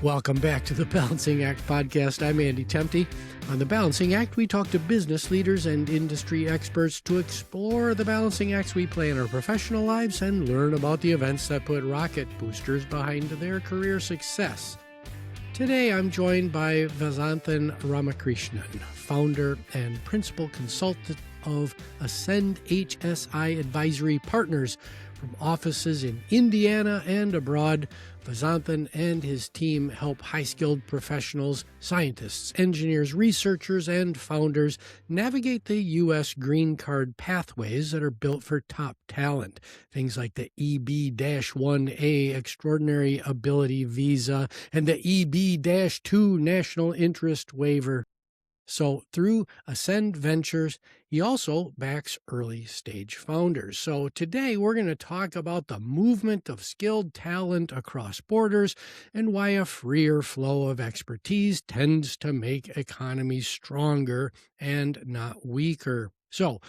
Welcome back to the Balancing Act podcast. I'm Andy Temte. On the Balancing Act, we talk to business leaders and industry experts to explore the balancing acts we play in our professional lives and learn about the events that put rocket boosters behind their career success. Today, I'm joined by Vasanthan Ramakrishnan, founder and principal consultant of Ascend HSI Advisory Partners from offices in Indiana and abroad. Vasanthan and his team help high-skilled professionals, scientists, engineers, researchers, and founders navigate the U.S. green card pathways that are built for top talent. Things like the EB-1A Extraordinary Ability Visa and the EB-2 National Interest Waiver. So through Ascend Ventures, he also backs early-stage founders. So today we're going to talk about the movement of skilled talent across borders and why a freer flow of expertise tends to make economies stronger and not weaker. So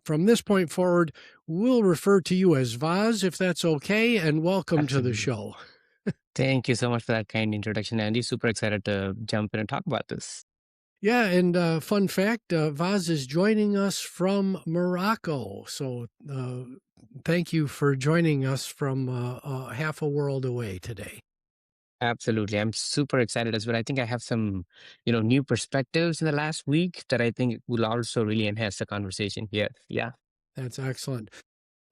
from this point forward, we'll refer to you as Vaz, if that's okay, and welcome to the show. Thank you so much for that kind introduction, Andy. Super excited to jump in and talk about this. Yeah, and fun fact, Vaz is joining us from Morocco. So thank you for joining us from half a world away today. Absolutely. I'm super excited as well. I think I have some, new perspectives in the last week that I think will also really enhance the conversation here. Yeah. That's excellent.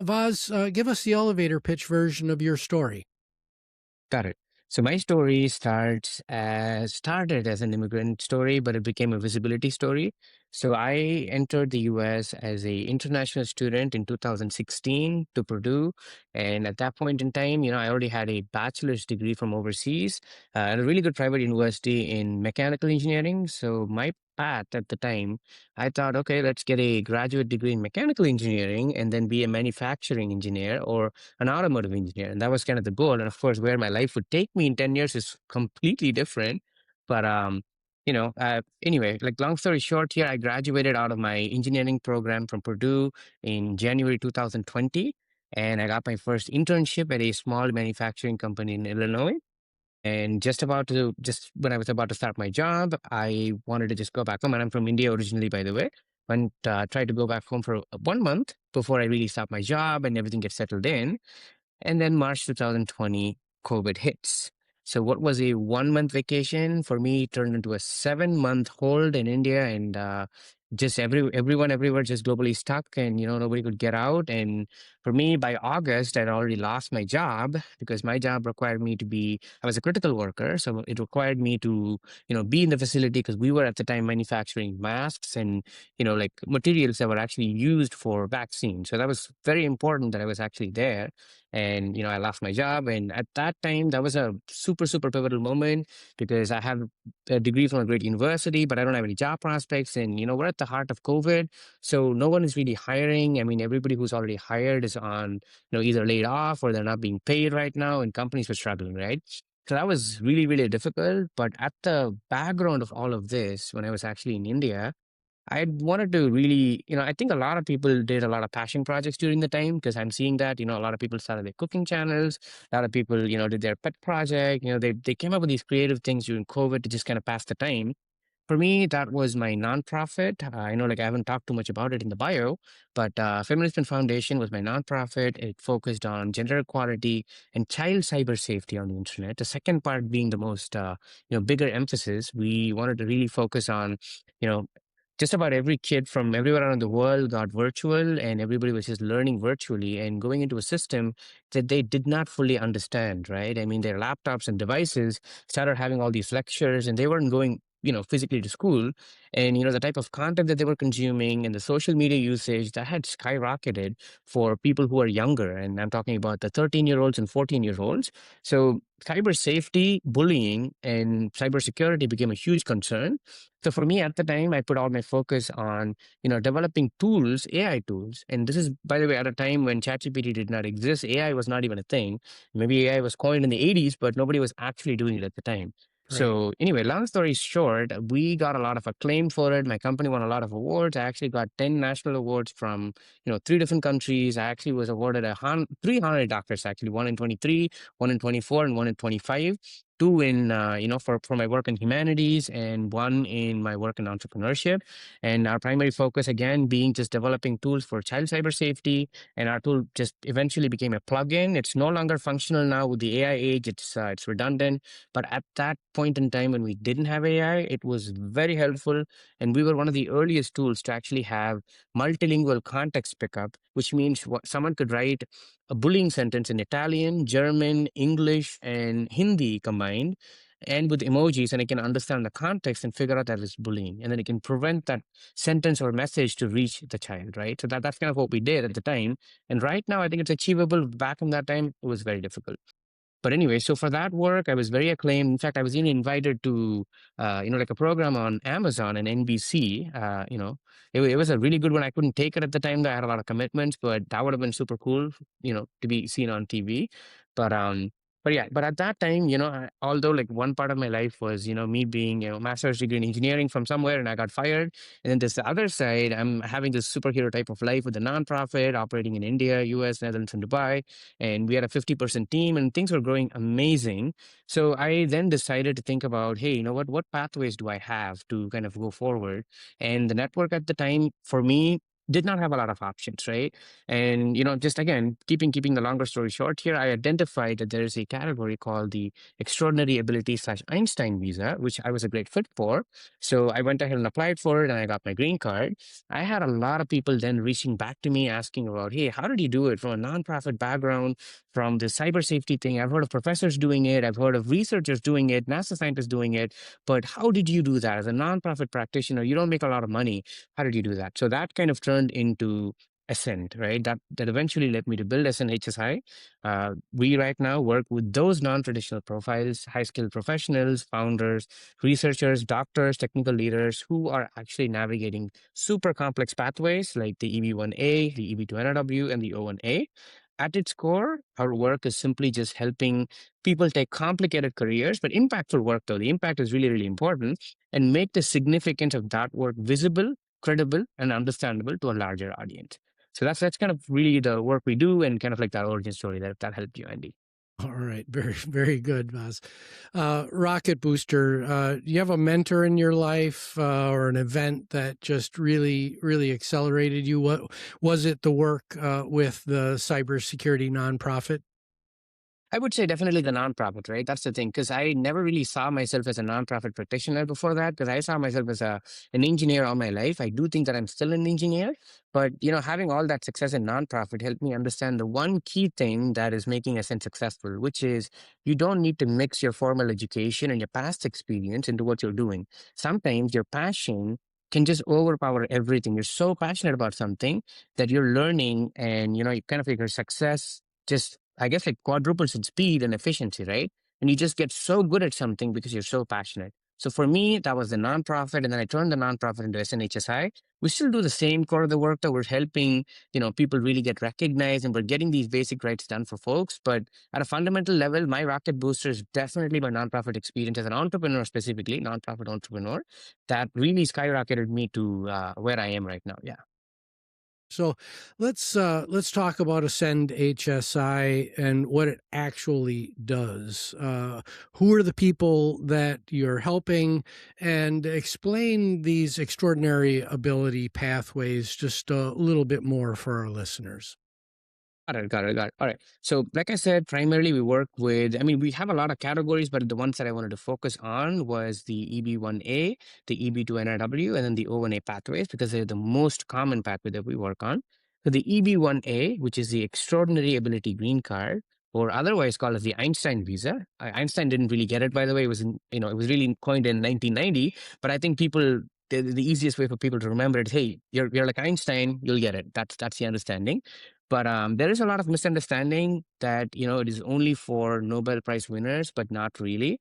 Vaz, give us the elevator pitch version of your story. Got it. So my story started as an immigrant story, but it became a visibility story. So I entered the US as a international student in 2016 to Purdue. And at that point in time, I already had a bachelor's degree from overseas at a really good private university in mechanical engineering. So my path at the time, I thought, okay, let's get a graduate degree in mechanical engineering and then be a manufacturing engineer or an automotive engineer. And that was kind of the goal. And of course, where my life would take me in 10 years is completely different. But, anyway, like long story short here, I graduated out of my engineering program from Purdue in January 2020. And I got my first internship at a small manufacturing company in Illinois. And just when I was about to start my job, I wanted to just go back home. And I'm from India originally, by the way. Went, tried to go back home for 1 month before I really stopped my job and everything gets settled in. And then March 2020, COVID hits. So what was a 1 month vacation for me turned into a 7 month hold in India, and just everyone everywhere just globally stuck, and nobody could get out. And for me, by August, I'd already lost my job because my job required me to be. I was a critical worker, so it required me to be in the facility because we were at the time manufacturing masks and like materials that were actually used for vaccines. So that was very important that I was actually there. And I lost my job, and at that time that was a super super pivotal moment because I have a degree from a great university, but I don't have any job prospects. And we're at the heart of COVID, so no one is really hiring. I mean, everybody who's already hired is on either laid off or they're not being paid right now, and companies were struggling, right? So that was really really difficult. But at the background of all of this, when I was actually in India, I wanted to really, I think a lot of people did a lot of passion projects during the time because I'm seeing that, a lot of people started their cooking channels. A lot of people, did their pet project. They came up with these creative things during COVID to just kind of pass the time. For me, that was my nonprofit. I know, like, I haven't talked too much about it in the bio, but Feminism Foundation was my nonprofit. It focused on gender equality and child cyber safety on the internet. The second part being the most, bigger emphasis. We wanted to really focus on, you know, just about every kid from everywhere around the world got virtual, and everybody was just learning virtually and going into a system that they did not fully understand, right? I mean, their laptops and devices started having all these lectures, and they weren't going physically to school. And the type of content that they were consuming and the social media usage that had skyrocketed for people who are younger, and I'm talking about the 13-year-olds and 14-year-olds. So cyber safety, bullying, and cybersecurity became a huge concern. So for me at the time, I put all my focus on, developing tools, AI tools. And this is, by the way, at a time when ChatGPT did not exist. AI was not even a thing. Maybe AI was coined in the 80s, but nobody was actually doing it at the time. Right. So anyway, long story short, we got a lot of acclaim for it. My company won a lot of awards. I actually got 10 national awards from, 3 different countries. I actually was awarded 300 doctors, actually, one in 23, one in 24, and one in 25. two in for my work in humanities and one in my work in entrepreneurship. And our primary focus again being just developing tools for child cyber safety. And our tool just eventually became a plugin. It's no longer functional now with the AI age. It's redundant. But at that point in time when we didn't have AI, it was very helpful. And we were one of the earliest tools to actually have multilingual context pickup, which means someone could write a bullying sentence in Italian, German, English, and Hindi combined, and with emojis, and it can understand the context and figure out that it's bullying, and then it can prevent that sentence or message to reach the child, right? So that's kind of what we did at the time, and right now I think it's achievable. Back in that time, it was very difficult. But anyway, so for that work, I was very acclaimed. In fact, I was even invited to, like a program on Amazon and NBC. It was a really good one. I couldn't take it at the time, though I had a lot of commitments, but that would have been super cool, to be seen on TV. But but yeah, but at that time, although like one part of my life was, me being, master's degree in engineering from somewhere and I got fired. And then this the other side, I'm having this superhero type of life with a nonprofit operating in India, US, Netherlands, and Dubai, and we had a 50% team and things were growing amazing. So I then decided to think about, hey, you know what pathways do I have to kind of go forward? And the network at the time for me did not have a lot of options, right? And just again, keeping the longer story short here, I identified that there is a category called the extraordinary ability / Einstein visa, which I was a great fit for. So I went ahead and applied for it and I got my green card. I had a lot of people then reaching back to me asking about, hey, how did you do it from a nonprofit background, from the cyber safety thing? I've heard of professors doing it. I've heard of researchers doing it, NASA scientists doing it. But how did you do that as a nonprofit practitioner? You don't make a lot of money. How did you do that? So that kind of turned into Ascend, right? That eventually led me to build Ascend HSI. We right now work with those non-traditional profiles, high-skilled professionals, founders, researchers, doctors, technical leaders who are actually navigating super complex pathways like the EB1A, the EB2NRW, and the O1A. At its core, our work is simply just helping people take complicated careers, but impactful work, though. The impact is really, really important, and make the significance of that work visible, credible, and understandable to a larger audience. So that's kind of really the work we do, and kind of like that origin story that helped you, Andy. All right. Very, very good, Vaz. Rocket Booster, do you have a mentor in your life or an event that just really, really accelerated you? What was it, the work with the cybersecurity nonprofit? I would say definitely the nonprofit, right? That's the thing, because I never really saw myself as a nonprofit practitioner before that, because I saw myself as an engineer all my life. I do think that I'm still an engineer, but having all that success in nonprofit helped me understand the one key thing that is making Ascent successful, which is you don't need to mix your formal education and your past experience into what you're doing. Sometimes your passion can just overpower everything. You're so passionate about something that you're learning, and you kind of like your success just, I guess, like quadruples in speed and efficiency, right? And you just get so good at something because you're so passionate. So for me, that was the nonprofit, and then I turned the nonprofit into SNHSI. We still do the same core of the work that we're helping, people really get recognized, and we're getting these basic rights done for folks. But at a fundamental level, my rocket booster is definitely my nonprofit experience as an entrepreneur, specifically nonprofit entrepreneur, that really skyrocketed me to where I am right now. Yeah. So let's talk about Ascend HSI and what it actually does. Who are the people that you're helping, and explain these extraordinary ability pathways just a little bit more for our listeners. Got it. All right. So, like I said, primarily we work with, I mean, we have a lot of categories, but the ones that I wanted to focus on was the EB1A, the EB2NRW, and then the O1A pathways, because they're the most common pathway that we work on. So, the EB1A, which is the Extraordinary Ability Green Card, or otherwise called as the Einstein visa. Einstein didn't really get it, by the way. It was it was really coined in 1990, but I think the easiest way for people to remember it, hey, you're like Einstein, you'll get it. That's the understanding. But there is a lot of misunderstanding that it is only for Nobel Prize winners, but not really.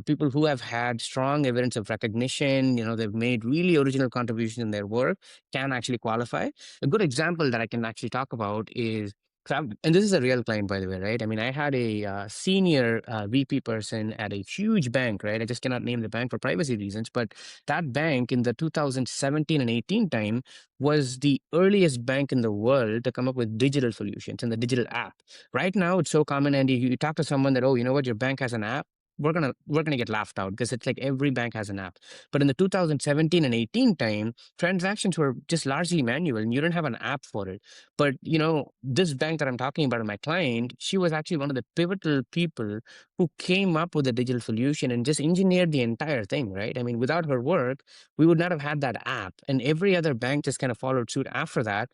People who have had strong evidence of recognition, they've made really original contributions in their work, can actually qualify. A good example that I can actually talk about is, and this is a real client, by the way, right? I mean, I had a senior VP person at a huge bank, right? I just cannot name the bank for privacy reasons, but that bank in the 2017 and 18 time was the earliest bank in the world to come up with digital solutions and the digital app. Right now, it's so common, and you talk to someone that, oh, you know what, your bank has an app. we're gonna get laughed out because it's like every bank has an app. But in the 2017 and 18 time, transactions were just largely manual, and you didn't have an app for it. But this bank that I'm talking about, my client, she was actually one of the pivotal people who came up with a digital solution and just engineered the entire thing, right? I mean, without her work, we would not have had that app. And every other bank just kind of followed suit after that,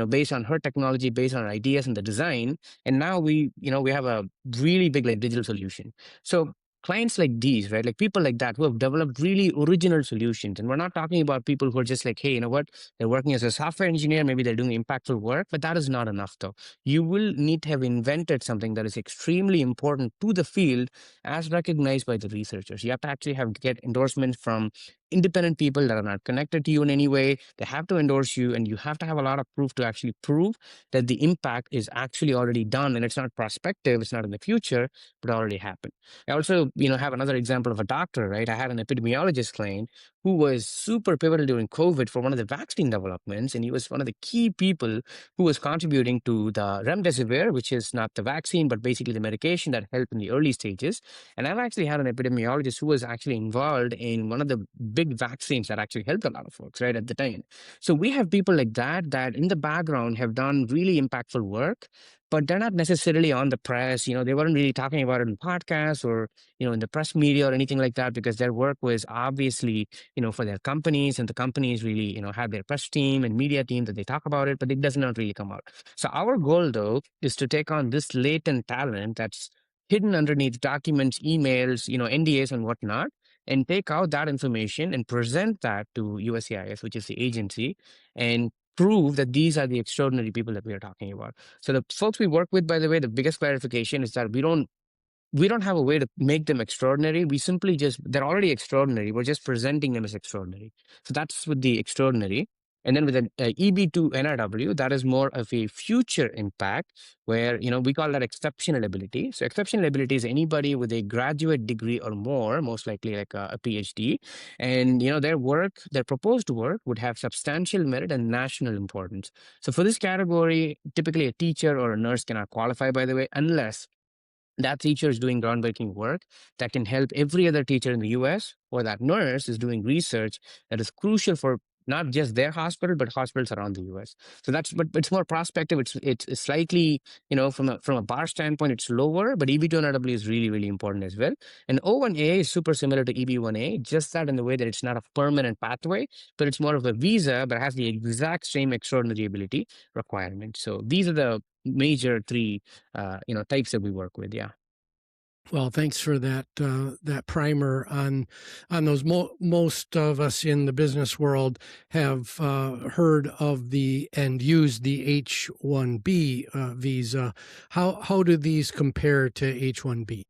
based on her technology, based on her ideas and the design. And now we have a really big like digital solution. So clients like these, right? Like people like that who have developed really original solutions. And we're not talking about people who are just like, hey, you know what? They're working as a software engineer. Maybe they're doing impactful work, but that is not enough though. You will need to have invented something that is extremely important to the field as recognized by the researchers. You have to actually get endorsements from independent people that are not connected to you in any way. They have to endorse you, and you have to have a lot of proof to actually prove that the impact is actually already done, and it's not prospective, it's not in the future, but already happened. I also, have another example of a doctor, right? I had an epidemiologist client who was super pivotal during COVID for one of the vaccine developments, and he was one of the key people who was contributing to the remdesivir, which is not the vaccine, but basically the medication that helped in the early stages. And I've actually had an epidemiologist who was actually involved in one of the big vaccines that actually helped a lot of folks, right, at the time. So we have people like that in the background have done really impactful work, but they're not necessarily on the press. They weren't really talking about it in podcasts or, in the press media or anything like that, because their work was obviously, for their companies, and the companies really, have their press team and media team that they talk about it, but it does not really come out. So our goal though is to take on this latent talent that's hidden underneath documents, emails, NDAs and whatnot, and take out that information and present that to USCIS, which is the agency, and prove that these are the extraordinary people that we are talking about. So the folks we work with, by the way, the biggest clarification is that we don't have a way to make them extraordinary. We simply they're already extraordinary. We're just presenting them as extraordinary. So that's with the extraordinary. And then with an EB2 NRW, that is more of a future impact where, we call that exceptional ability. So exceptional ability is anybody with a graduate degree or more, most likely like a PhD. And, their proposed work would have substantial merit and national importance. So for this category, typically a teacher or a nurse cannot qualify, by the way, unless that teacher is doing groundbreaking work that can help every other teacher in the US, or that nurse is doing research that is crucial for not just their hospital, but hospitals around the US. So but it's more prospective. It's slightly, from a bar standpoint, it's lower, but EB2NRW is really, really important as well. And O1A is super similar to EB1A, just that in the way that it's not a permanent pathway, but it's more of a visa, but has the exact same extraordinary ability requirement. So these are the major three types that we work with. Yeah. Well, thanks for that primer on those. Most of us in the business world have heard of and used the H-1B visa. How do these compare to H-1B?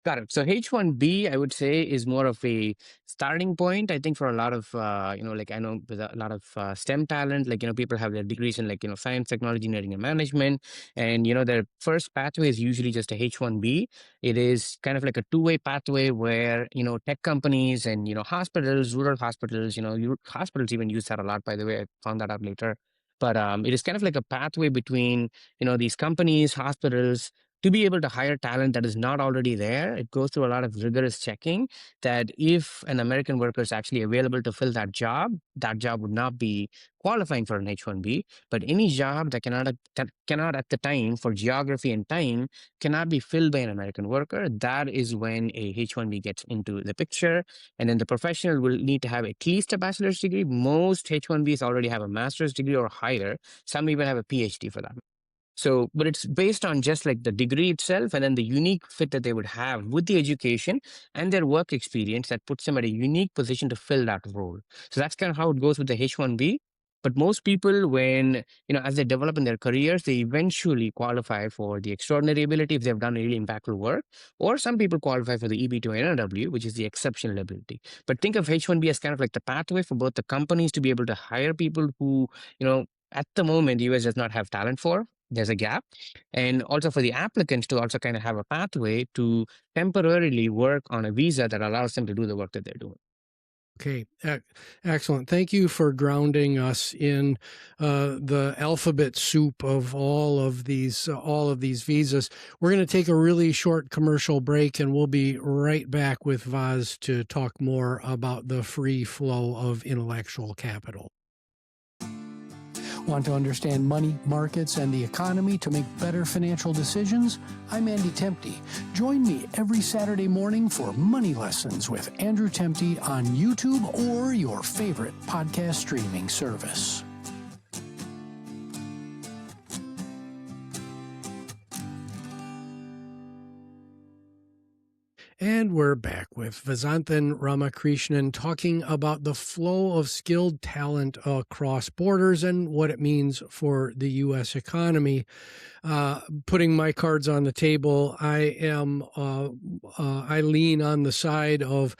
Got it. So H-1B, I would say, is more of a starting point. I think for a lot of, like I know with a lot of STEM talent, like, people have their degrees in like, science, technology, engineering, and management. And, their first pathway is usually just a H-1B. It is kind of like a two-way pathway where, tech companies and, hospitals, rural hospitals, hospitals even use that a lot, by the way. I found that out later. But it is kind of like a pathway between, these companies, hospitals, to be able to hire talent that is not already there. It goes through a lot of rigorous checking that if an American worker is actually available to fill that job would not be qualifying for an H-1B. But any job that cannot at the time, for geography and time, cannot be filled by an American worker, that is when a H-1B gets into the picture. And then the professional will need to have at least a bachelor's degree. Most H-1Bs already have a master's degree or higher. Some even have a PhD for that. So, but it's based on just like the degree itself, and then the unique fit that they would have with the education and their work experience that puts them at a unique position to fill that role. So that's kind of how it goes with the H-1B. But most people, when, as they develop in their careers, they eventually qualify for the extraordinary ability if they've done really impactful work, or some people qualify for the EB2 NRW, which is the exceptional ability. But think of H-1B as kind of like the pathway for both the companies to be able to hire people who, at the moment, the US does not have talent for. There's a gap. And also for the applicants to also kind of have a pathway to temporarily work on a visa that allows them to do the work that they're doing. Okay, excellent. Thank you for grounding us in the alphabet soup of all of these visas. We're going to take a really short commercial break, and we'll be right back with Vaz to talk more about the free flow of intellectual capital. Want to understand money, markets, and the economy to make better financial decisions? I'm Andy Temte. Join me every Saturday morning for Money Lessons with Andrew Temte on YouTube or your favorite podcast streaming service. And we're back with Vasanthan Ramakrishnan talking about the flow of skilled talent across borders and what it means for the U.S. economy. Putting my cards on the table, I lean on the side of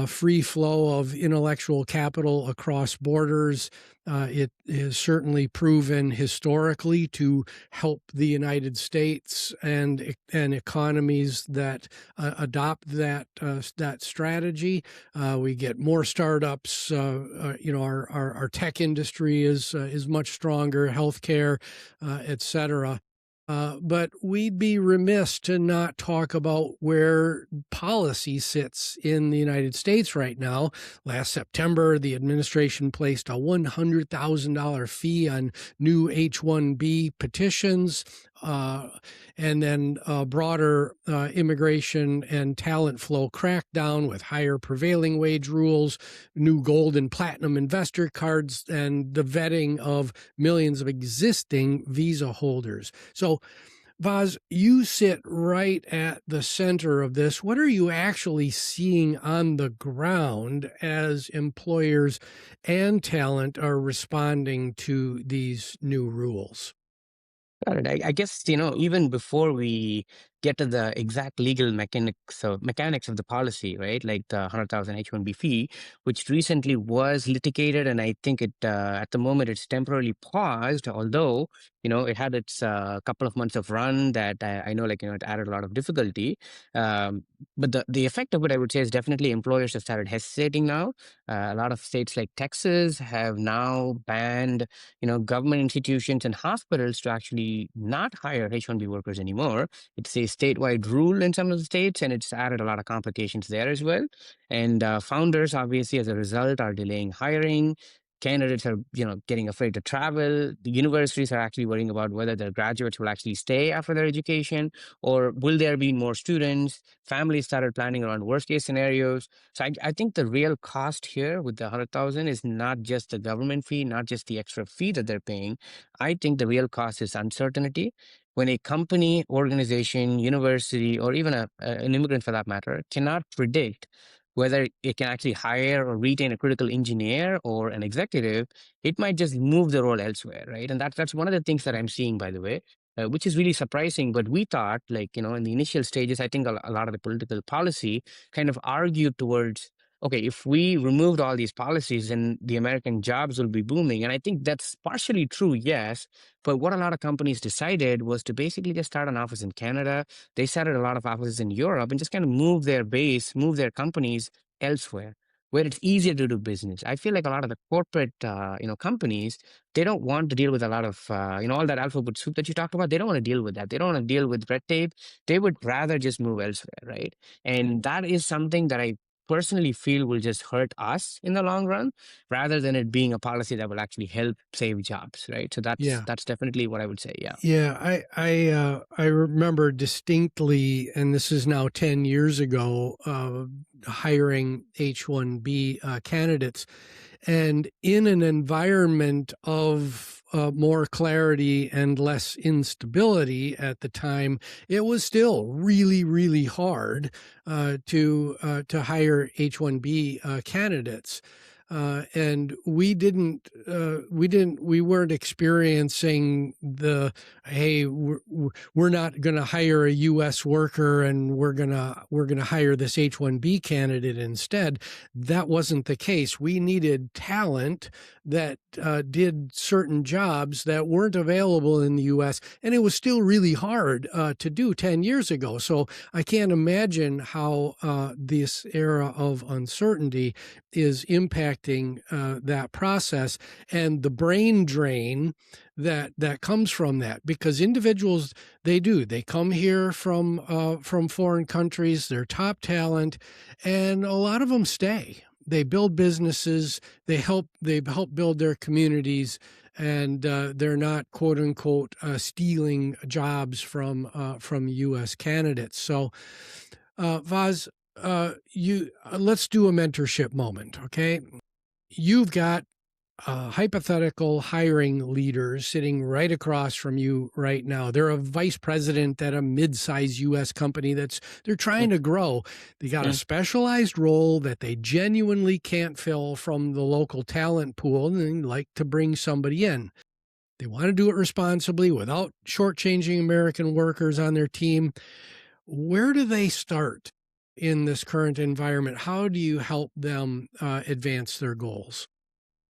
free flow of intellectual capital across borders. It is certainly proven historically to help the United States and economies that adopt that strategy. We get more startups. Our tech industry is much stronger. Healthcare, et cetera. But we'd be remiss to not talk about where policy sits in the United States right now. Last September, the administration placed a $100,000 fee on new H-1B petitions, and then a broader immigration and talent flow crackdown with higher prevailing wage rules, new gold and platinum investor cards, and the vetting of millions of existing visa holders. So, Vaz, you sit right at the center of this. What are you actually seeing on the ground as employers and talent are responding to these new rules? Got it. I guess, even before we get to the exact legal mechanics of the policy, right? Like the 100,000 H-1B fee, which recently was litigated, and I think at the moment it's temporarily paused, although, it had its couple of months of run that I know, it added a lot of difficulty. But the effect of it, I would say, is definitely employers have started hesitating now. A lot of states like Texas have now banned government institutions and hospitals to actually not hire H-1B workers anymore. It's a statewide rule in some of the states, and it's added a lot of complications there as well. And founders, obviously, as a result, are delaying hiring. Candidates are, getting afraid to travel. The universities are actually worrying about whether their graduates will actually stay after their education, or will there be more students? Families started planning around worst case scenarios. So I think the real cost here with the 100,000 is not just the government fee, not just the extra fee that they're paying. I think the real cost is uncertainty. When a company, organization, university, or even an immigrant for that matter, cannot predict whether it can actually hire or retain a critical engineer or an executive, it might just move the role elsewhere, right? And that's one of the things that I'm seeing, by the way, which is really surprising. But we thought, in the initial stages, I think a lot of the political policy kind of argued towards, okay, if we removed all these policies, then the American jobs will be booming. And I think that's partially true, yes. But what a lot of companies decided was to basically just start an office in Canada. They started a lot of offices in Europe and just kind of move their base, move their companies elsewhere where it's easier to do business. I feel like a lot of the corporate, companies, they don't want to deal with a lot of, all that alphabet soup that you talked about. They don't want to deal with that. They don't want to deal with red tape. They would rather just move elsewhere, right? And that is something that I personally feel will just hurt us in the long run rather than it being a policy that will actually help save jobs, right? So that's definitely what I would say. Yeah, I remember distinctly, and this is now 10 years ago, hiring H-1B candidates, and in an environment of more clarity and less instability at the time, it was still really, really hard to hire H-1B candidates. and we weren't experiencing the, hey, we're not going to hire a U.S. worker and we're gonna hire this H-1B candidate instead. That wasn't the case. We needed talent that did certain jobs that weren't available in the U.S., and it was still really hard to do 10 years ago. So I can't imagine how this era of uncertainty is impacting that process and the brain drain that comes from that, because individuals, they come here from foreign countries, they're top talent, and a lot of them stay. They build businesses, they help build their communities, and they're not, quote unquote, stealing jobs from U.S. candidates. So, Vaz, let's do a mentorship moment, okay? You've got hypothetical hiring leaders sitting right across from you right now. They're a vice president at a mid-sized U.S. company they're trying to grow. They got a specialized role that they genuinely can't fill from the local talent pool, and they'd like to bring somebody in. They want to do it responsibly without shortchanging American workers on their team. Where do they start in this current environment? How do you help them advance their goals?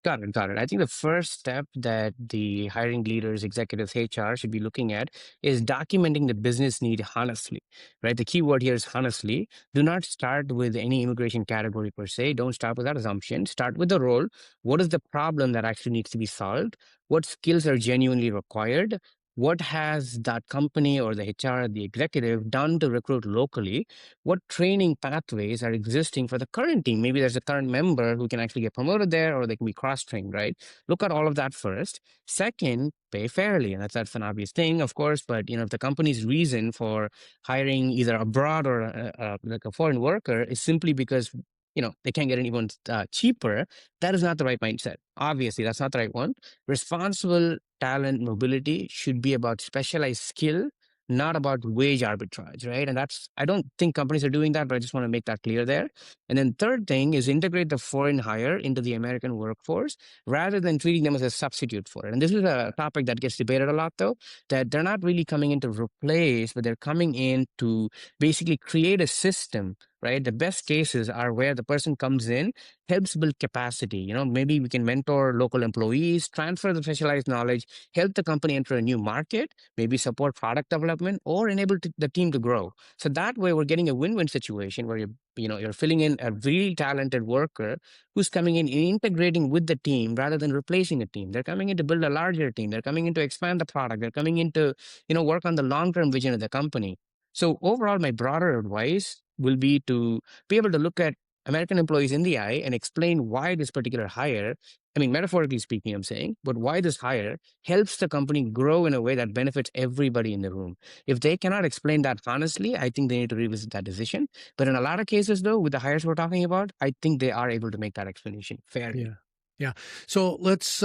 Got it. Got it. I think the first step that the hiring leaders, executives, HR should be looking at is documenting the business need honestly, right? The key word here is honestly. Do not start with any immigration category per se. Don't start with that assumption. Start with the role. What is the problem that actually needs to be solved? What skills are genuinely required? What has that company or the HR, the executive done to recruit locally? What training pathways are existing for the current team? Maybe there's a current member who can actually get promoted there, or they can be cross-trained, right? Look at all of that first. Second, pay fairly. And that's an obvious thing, of course, but if the company's reason for hiring either abroad or like a foreign worker is simply because they can't get anyone cheaper, that is not the right mindset. Obviously, that's not the right one. Responsible talent mobility should be about specialized skill, not about wage arbitrage, right? And I don't think companies are doing that, but I just want to make that clear there. And then third thing is integrate the foreign hire into the American workforce rather than treating them as a substitute for it. And this is a topic that gets debated a lot, though, that they're not really coming in to replace, but they're coming in to basically create a system, right? The best cases are where the person comes in, helps build capacity. Maybe we can mentor local employees, transfer the specialized knowledge, help the company enter a new market, maybe support product development, or enable the team to grow. So that way, we're getting a win-win situation where you're filling in a really talented worker who's coming in and integrating with the team rather than replacing a team. They're coming in to build a larger team. They're coming in to expand the product. They're coming in to work on the long-term vision of the company. So overall, my broader advice will be to be able to look at American employees in the eye and explain why this particular hire, I mean, metaphorically speaking, I'm saying, but why this hire helps the company grow in a way that benefits everybody in the room. If they cannot explain that honestly, I think they need to revisit that decision. But in a lot of cases, though, with the hires we're talking about, I think they are able to make that explanation fairly. Yeah. Yeah. So let's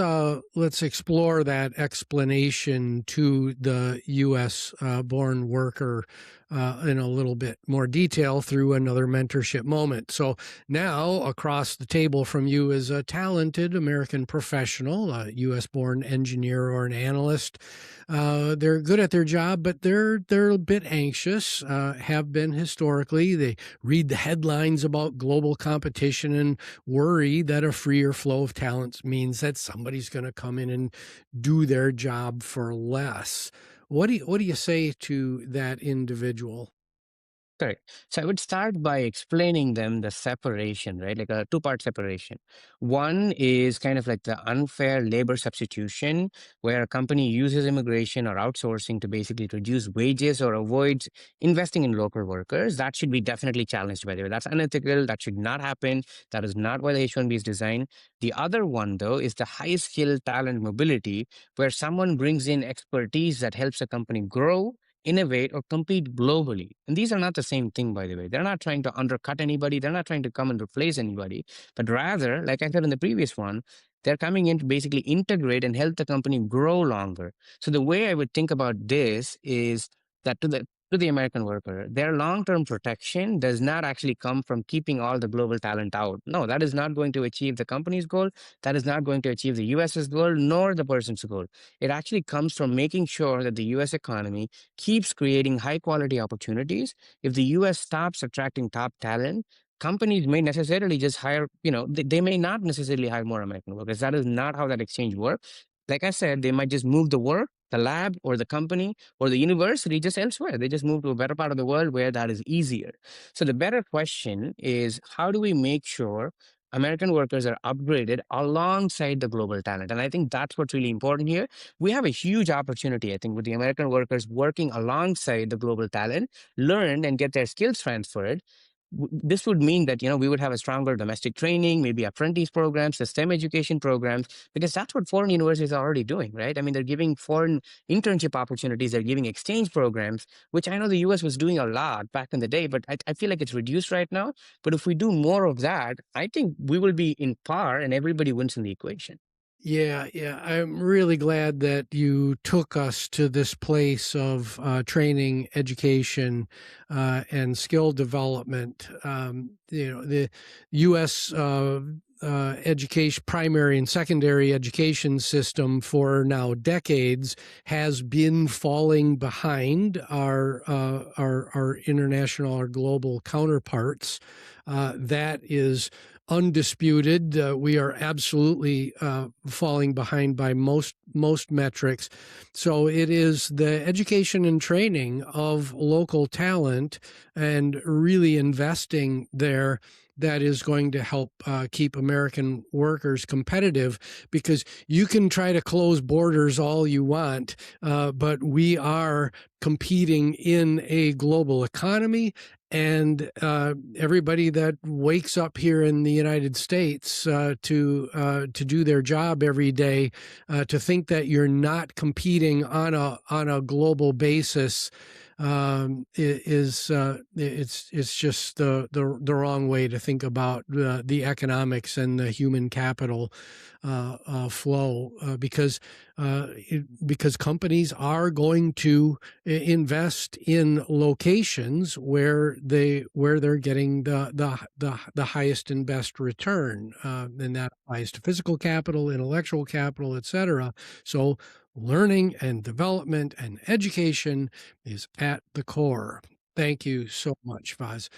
explore that explanation to the U.S. Born worker in a little bit more detail through another mentorship moment. So now across the table from you is a talented American professional, a U.S. born engineer or an analyst. They're good at their job, but they're a bit anxious, have been historically. They read the headlines about global competition and worry that a freer flow of talent means that somebody's going to come in and do their job for less. What do you say to that individual? Correct. So I would start by explaining them the separation, right? Like a two-part separation. One is kind of like the unfair labor substitution, where a company uses immigration or outsourcing to basically reduce wages or avoids investing in local workers. That should be definitely challenged, by the way. That's unethical. That should not happen. That is not why the H-1B is designed. The other one, though, is the high-skill talent mobility, where someone brings in expertise that helps a company grow, innovate, or compete globally. And these are not the same thing, by the way. They're not trying to undercut anybody. They're not trying to come and replace anybody. But rather, like I said in the previous one, they're coming in to basically integrate and help the company grow longer. So the way I would think about this is that to the to the American worker. Their long term protection does not actually come from keeping all the global talent out. No, that is not going to achieve the company's goal. That is not going to achieve the US's goal, nor the person's goal. It actually comes from making sure that the US economy keeps creating high quality opportunities. If the US stops attracting top talent, companies may necessarily just hire, they may not necessarily hire more American workers. That is not how that exchange works. Like I said, they might just move the work, the lab, or the company or the university just elsewhere. They just move to a better part of the world where that is easier. So the better question is, how do we make sure American workers are upgraded alongside the global talent? And I think that's what's really important here. We have a huge opportunity, I think, with the American workers working alongside the global talent, learn and get their skills transferred. This would mean that we would have a stronger domestic training, maybe apprentice programs, STEM education programs, because that's what foreign universities are already doing, right? I mean, they're giving foreign internship opportunities, they're giving exchange programs, which I know the US was doing a lot back in the day, but I feel like it's reduced right now. But if we do more of that, I think we will be in par and everybody wins in the equation. Yeah, yeah. I'm really glad that you took us to this place of training, education, and skill development. The U.S. Education, primary and secondary education system for now decades has been falling behind our international, our global counterparts. That is undisputed. We are absolutely falling behind by most metrics. So it is the education and training of local talent and really investing there that is going to help keep American workers competitive, because you can try to close borders all you want, but we are competing in a global economy. And everybody that wakes up here in the United States to do their job every day, to think that you're not competing on a global basis, it's just the wrong way to think about the economics and the human capital flow, because companies are going to invest in locations where they're getting the highest and best return, and that applies to physical capital, intellectual capital, etc. So learning and development and education is at the core. Thank you so much, Vaz.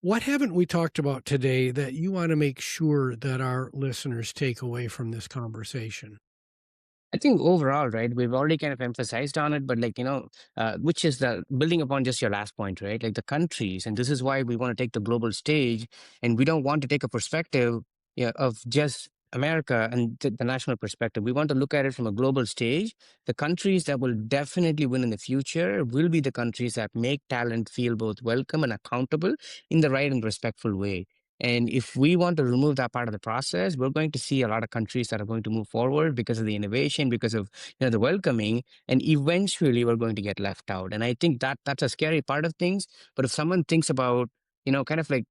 What haven't we talked about today that you want to make sure that our listeners take away from this conversation? I think overall, right, we've already kind of emphasized on it, but which is the building upon just your last point, right? Like the countries, and this is why we want to take the global stage, and we don't want to take a perspective of just America and the national perspective. We want to look at it from a global stage. The countries that will definitely win in the future will be the countries that make talent feel both welcome and accountable in the right and respectful way. And if we want to remove that part of the process, we're going to see a lot of countries that are going to move forward because of the innovation, because of the welcoming, and eventually we're going to get left out. And I think that's a scary part of things. But if someone thinks about, kind of like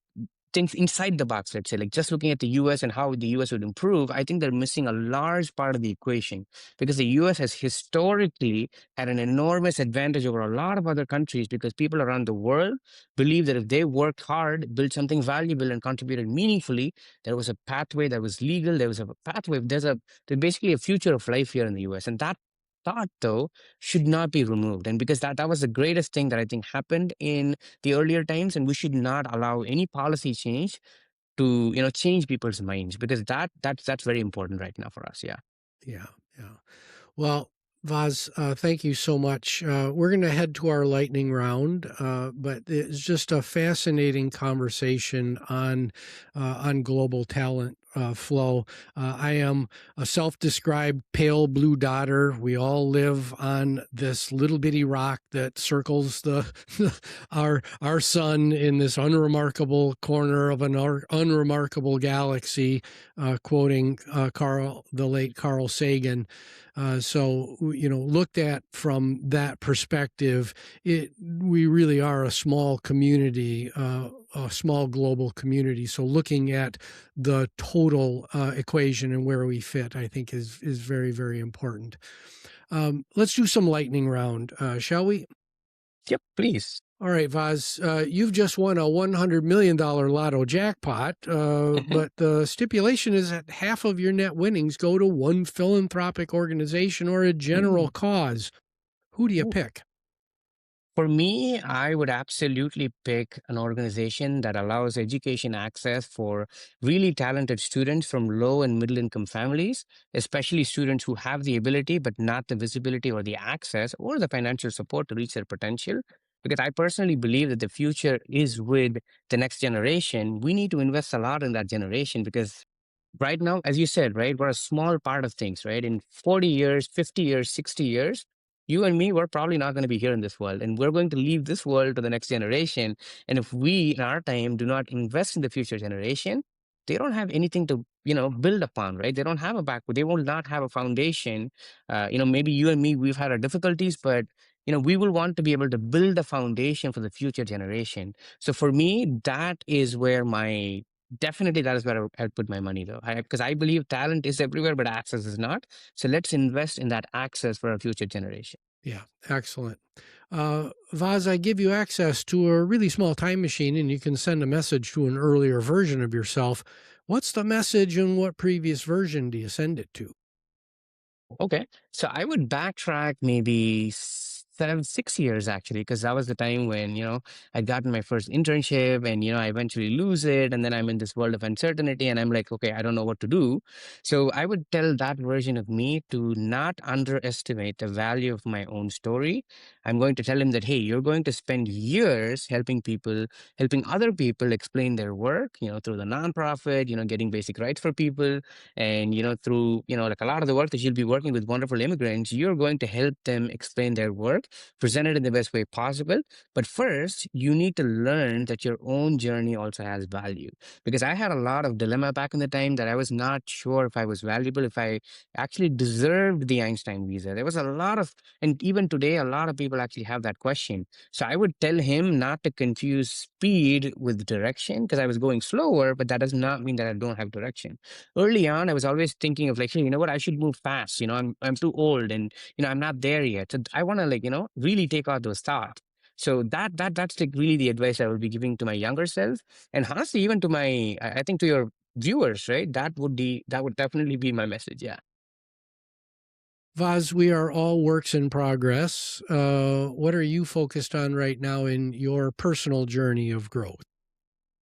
things inside the box, let's say, like just looking at the US and how the US would improve, I think they're missing a large part of the equation, because the US has historically had an enormous advantage over a lot of other countries, because people around the world believe that if they worked hard, built something valuable, and contributed meaningfully, there was a pathway that was legal, there was a pathway, there's basically a future of life here in the US. And that thought, though, should not be removed. And because that was the greatest thing that I think happened in the earlier times, and we should not allow any policy change to change people's minds, because that's very important right now for us. Yeah. Yeah, yeah. Well, Vaz, thank you so much. We're going to head to our lightning round, but it's just a fascinating conversation on global talent flow. I am a self-described pale blue dotter. We all live on this little bitty rock that circles our sun in this unremarkable corner of an unremarkable galaxy, quoting the late Carl Sagan. So, looked at from that perspective, we really are a small community, a small global community. So looking at the total equation and where we fit, I think is very, very important. Let's do some lightning round, shall we? Yep, please. All right, Vaz, you've just won a $100 million lotto jackpot, but the stipulation is that half of your net winnings go to one philanthropic organization or a general Mm. cause. Who do you pick? For me, I would absolutely pick an organization that allows education access for really talented students from low and middle income families, especially students who have the ability but not the visibility or the access or the financial support to reach their potential. Because I personally believe that the future is with the next generation. We need to invest a lot in that generation because right now, as you said, right, we're a small part of things, right? In 40 years, 50 years, 60 years, you and me, we're probably not going to be here in this world. And we're going to leave this world to the next generation. And if we, in our time, do not invest in the future generation, they don't have anything to, build upon, right? They don't have a back, they will not have a foundation. Maybe you and me, we've had our difficulties, but, we will want to be able to build a foundation for the future generation. So for me, that is where my definitely, that is where I'd put my money, though, because I believe talent is everywhere, but access is not. So let's invest in that access for our future generation. Yeah, excellent. Vaz, I give you access to a really small time machine and you can send a message to an earlier version of yourself. What's the message and what previous version do you send it to? Okay. So I would backtrack maybe 6 years actually, because that was the time when, I'd gotten my first internship and, I eventually lose it. And then I'm in this world of uncertainty and I'm like, okay, I don't know what to do. So I would tell that version of me to not underestimate the value of my own story. I'm going to tell him that, hey, you're going to spend years helping people, helping other people explain their work, through the nonprofit, getting basic rights for people and through like a lot of the work that you'll be working with wonderful immigrants, you're going to help them explain their work, present it in the best way possible. But first you need to learn that your own journey also has value, because I had a lot of dilemma back in the time that I was not sure if I was valuable, if I actually deserved the Einstein visa. There was a lot of, and even today a lot of people actually have that question. So I would tell him not to confuse speed with direction, because I was going slower, but that does not mean that I don't have direction. Early on, I was always thinking of like, hey, you know what, I should move fast. I'm too old, and I'm not there yet. So I want to like, really take out those thoughts. So that's like really the advice I would be giving to my younger self, and honestly, even to my, I think to your viewers, right? That would definitely be my message. Yeah. Vaz, we are all works in progress. What are you focused on right now in your personal journey of growth?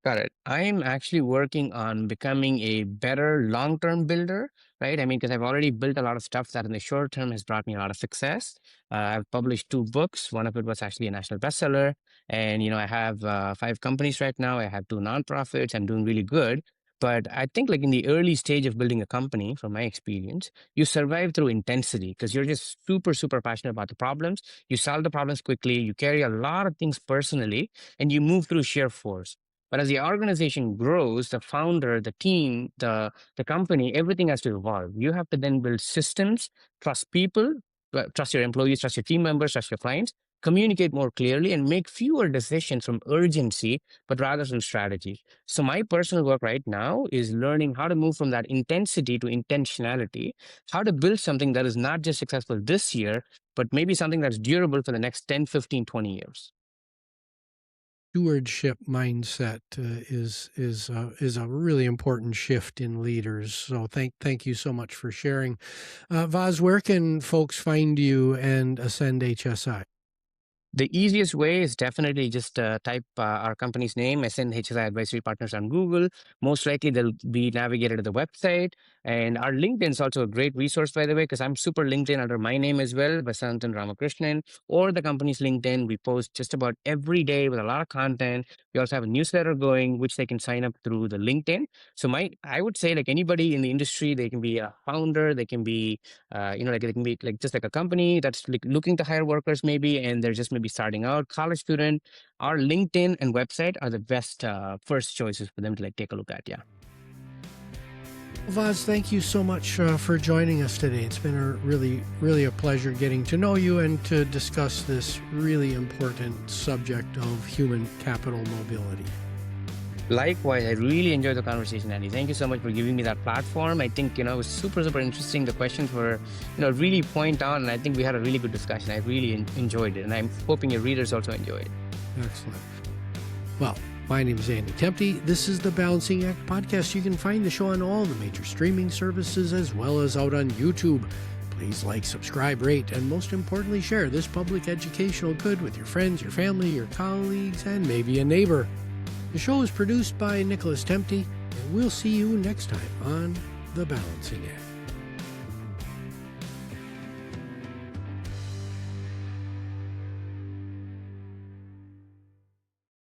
Got it. I'm actually working on becoming a better long-term builder, right? I mean, because I've already built a lot of stuff that in the short term has brought me a lot of success. I've published 2 books. One of it was actually a national bestseller. And, I have 5 companies right now. I have 2 nonprofits. I'm doing really good. But I think like in the early stage of building a company, from my experience, you survive through intensity because you're just super, super passionate about the problems. You solve the problems quickly. You carry a lot of things personally and you move through sheer force. But as the organization grows, the founder, the team, the company, everything has to evolve. You have to then build systems, trust people, trust your employees, trust your team members, trust your clients, communicate more clearly, and make fewer decisions from urgency, but rather from strategy. So my personal work right now is learning how to move from that intensity to intentionality, how to build something that is not just successful this year, but maybe something that's durable for the next 10, 15, 20 years. Stewardship mindset is a really important shift in leaders. So thank you so much for sharing. Vaz, where can folks find you and Ascend HSI? The easiest way is definitely just type our company's name, Ascend HSI Advisory Partners, on Google. Most likely they'll be navigated to the website. And our LinkedIn is also a great resource, by the way, because I'm super LinkedIn under my name as well, Vasanthan Ramakrishnan, or the company's LinkedIn. We post just about every day with a lot of content. We also have a newsletter going, which they can sign up through the LinkedIn. So I would say like anybody in the industry, they can be a founder, they can be like it can be like just like a company that's like looking to hire workers maybe, and they're just maybe starting out, college student. Our LinkedIn and website are the best first choices for them to like take a look at. Yeah. Vaz, thank you so much for joining us today. It's been a really a pleasure getting to know you and to discuss this really important subject of human capital mobility. Likewise, I really enjoyed the conversation, Andy. Thank you so much for giving me that platform. I think, it was super, super interesting. The questions were, really point on, and I think we had a really good discussion. I really enjoyed it, and I'm hoping your readers also enjoy it. Excellent. Well, my name is Andy Tempty. This is the Balancing Act Podcast. You can find the show on all the major streaming services as well as out on YouTube. Please like, subscribe, rate, and most importantly, share this public educational good with your friends, your family, your colleagues, and maybe a neighbor. The show is produced by Nicholas Tempty, and we'll see you next time on The Balancing Act.